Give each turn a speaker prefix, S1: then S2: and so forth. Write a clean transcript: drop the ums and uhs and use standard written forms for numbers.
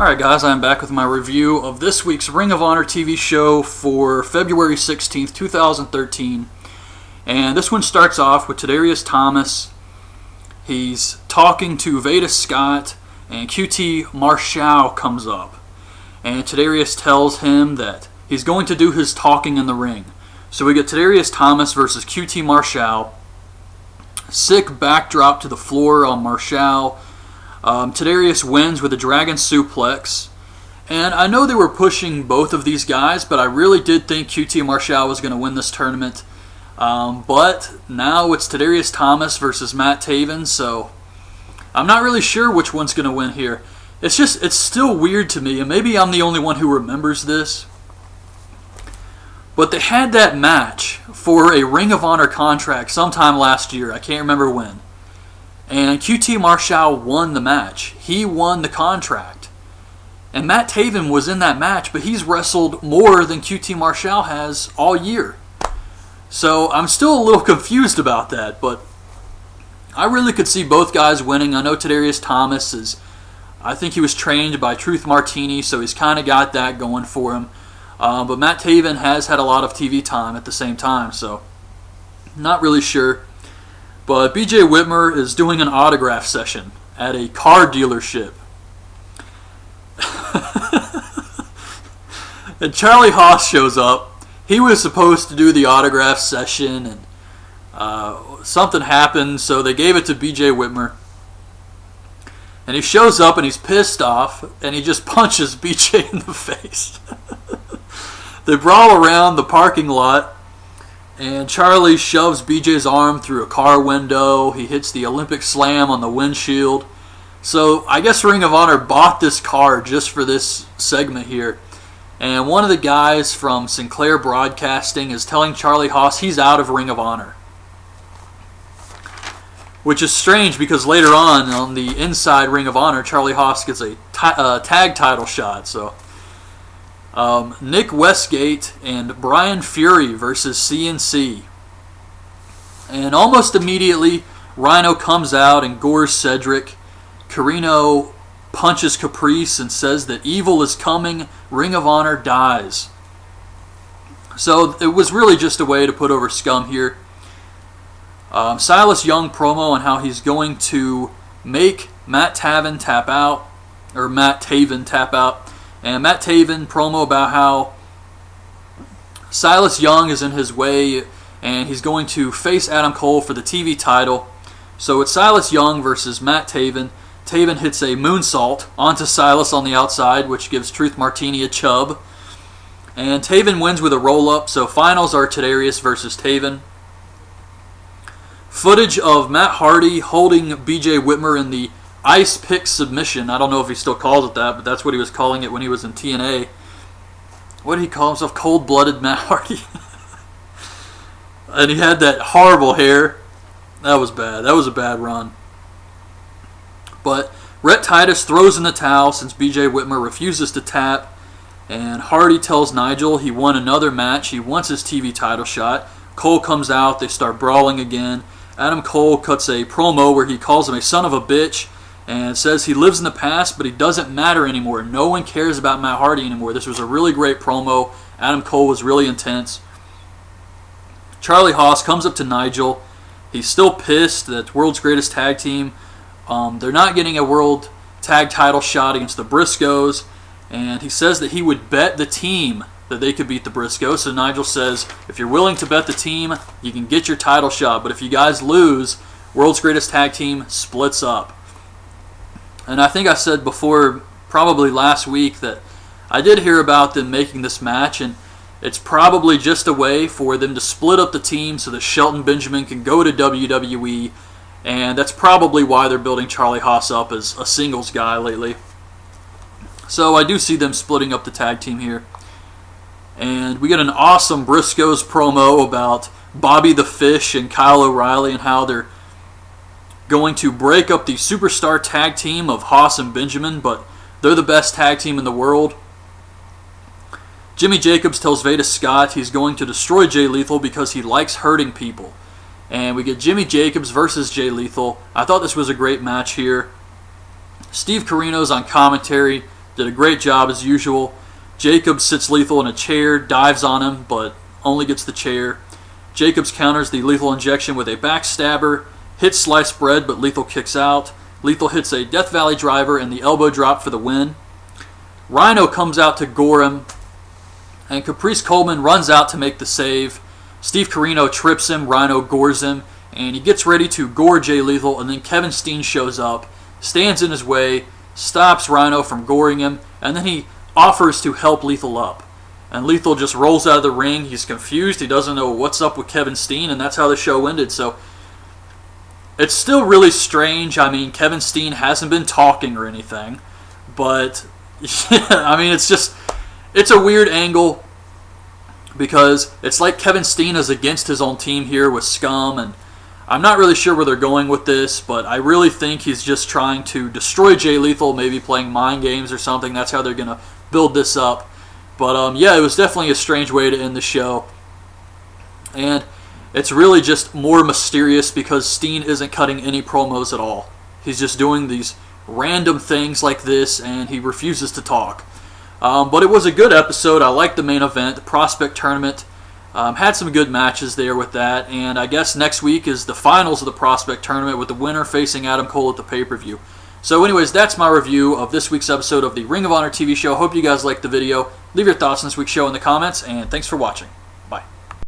S1: Alright guys, I'm back with my review of this week's Ring of Honor TV show for February 16th, 2013. And this one starts off with Tadarius Thomas. He's talking to Veda Scott, and QT Marshall comes up. And Tadarius tells him that he's going to do his talking in the ring. So we get Tadarius Thomas versus QT Marshall. Sick backdrop to the floor on Marshall. Tadarius wins with a dragon suplex. And I know they were pushing both of these guys, but I really did think QT Marshall was going to win this tournament. But now it's Tadarius Thomas versus Matt Taven, so I'm not really sure which one's going to win here. It's still weird to me, and maybe I'm the only one who remembers this. But they had that match for a Ring of Honor contract sometime last year. I can't remember when. And QT Marshall won the match. He won the contract. And Matt Taven was in that match, but he's wrestled more than QT Marshall has all year. So I'm still a little confused about that, but I really could see both guys winning. I know Tadarius Thomas I think he was trained by Truth Martini, so he's kind of got that going for him. But Matt Taven has had a lot of TV time at the same time, so not really sure. But BJ Whitmer is doing an autograph session at a car dealership. And Charlie Haas shows up. He was supposed to do the autograph session, and something happened, so they gave it to BJ Whitmer. And he shows up and he's pissed off, and he just punches BJ in the face. They brawl around the parking lot. And Charlie shoves BJ's arm through a car window. He hits the Olympic Slam on the windshield. So I guess Ring of Honor bought this car just for this segment here. And one of the guys from Sinclair Broadcasting is telling Charlie Haas he's out of Ring of Honor. Which is strange because later on the inside Ring of Honor, Charlie Haas gets a tag title shot. So Nick Westgate and Brian Fury versus CNC. And almost immediately, Rhino comes out and gores Cedric. Carino punches Caprice and says that evil is coming, Ring of Honor dies. So it was really just a way to put over Scum here. Silas Young promo on how he's going to make Matt Taven tap out. And Matt Taven promo about how Silas Young is in his way and he's going to face Adam Cole for the TV title. So it's Silas Young versus Matt Taven. Taven hits a moonsault onto Silas on the outside, which gives Truth Martini a chub. And Taven wins with a roll-up, so finals are Tadarius versus Taven. Footage of Matt Hardy holding BJ Whitmer in the Ice Pick submission. I don't know if he still calls it that, but that's what he was calling it when he was in TNA. What did he call himself? Cold-blooded Matt Hardy. And he had that horrible hair. That was bad. That was a bad run. But Rhett Titus throws in the towel since BJ Whitmer refuses to tap. And Hardy tells Nigel he won another match. He wants his TV title shot. Cole comes out. They start brawling again. Adam Cole cuts a promo where he calls him a son of a bitch. And says he lives in the past, but he doesn't matter anymore. No one cares about Matt Hardy anymore. This was a really great promo. Adam Cole was really intense. Charlie Haas comes up to Nigel. He's still pissed that World's Greatest Tag Team, they're not getting a World Tag Title shot against the Briscoes. And he says that he would bet the team that they could beat the Briscoes. So Nigel says, if you're willing to bet the team, you can get your title shot. But if you guys lose, World's Greatest Tag Team splits up. And I think I said before, probably last week, that I did hear about them making this match, and it's probably just a way for them to split up the team so that Shelton Benjamin can go to WWE, and that's probably why they're building Charlie Haas up as a singles guy lately. So I do see them splitting up the tag team here. And we get an awesome Briscoes promo about Bobby the Fish and Kyle O'Reilly and how they're going to break up the superstar tag team of Haas and Benjamin, but they're the best tag team in the world. Jimmy Jacobs tells Veda Scott he's going to destroy Jay Lethal because he likes hurting people. And we get Jimmy Jacobs versus Jay Lethal. I thought this was a great match here. Steve Corino's on commentary Did a great job as usual. Jacobs sits Lethal in a chair, dives on him, but only gets the chair. Jacobs counters the Lethal injection with a backstabber, hits sliced bread, but Lethal kicks out. Lethal hits a Death Valley driver and the elbow drop for the win. Rhino comes out to gore him, and Caprice Coleman runs out to make the save. Steve Corino trips him, Rhino gores him, and he gets ready to gore Jay Lethal, and then Kevin Steen shows up, stands in his way, stops Rhino from goring him, and then he offers to help Lethal up. And Lethal just rolls out of the ring. He's confused. He doesn't know what's up with Kevin Steen, and that's how the show ended. So it's still really strange. I mean, Kevin Steen hasn't been talking or anything, but yeah, I mean, it's a weird angle because it's like Kevin Steen is against his own team here with Scum, and I'm not really sure where they're going with this, but I really think he's just trying to destroy Jay Lethal, maybe playing mind games or something. That's how they're going to build this up. But yeah, it was definitely a strange way to end the show. And it's really just more mysterious because Steen isn't cutting any promos at all. He's just doing these random things like this, and he refuses to talk. But it was a good episode. I liked the main event, the Prospect Tournament. Had some good matches there with that, and I guess next week is the finals of the Prospect Tournament with the winner facing Adam Cole at the pay-per-view. So anyways, that's my review of this week's episode of the Ring of Honor TV show. Hope you guys liked the video. Leave your thoughts on this week's show in the comments, and thanks for watching.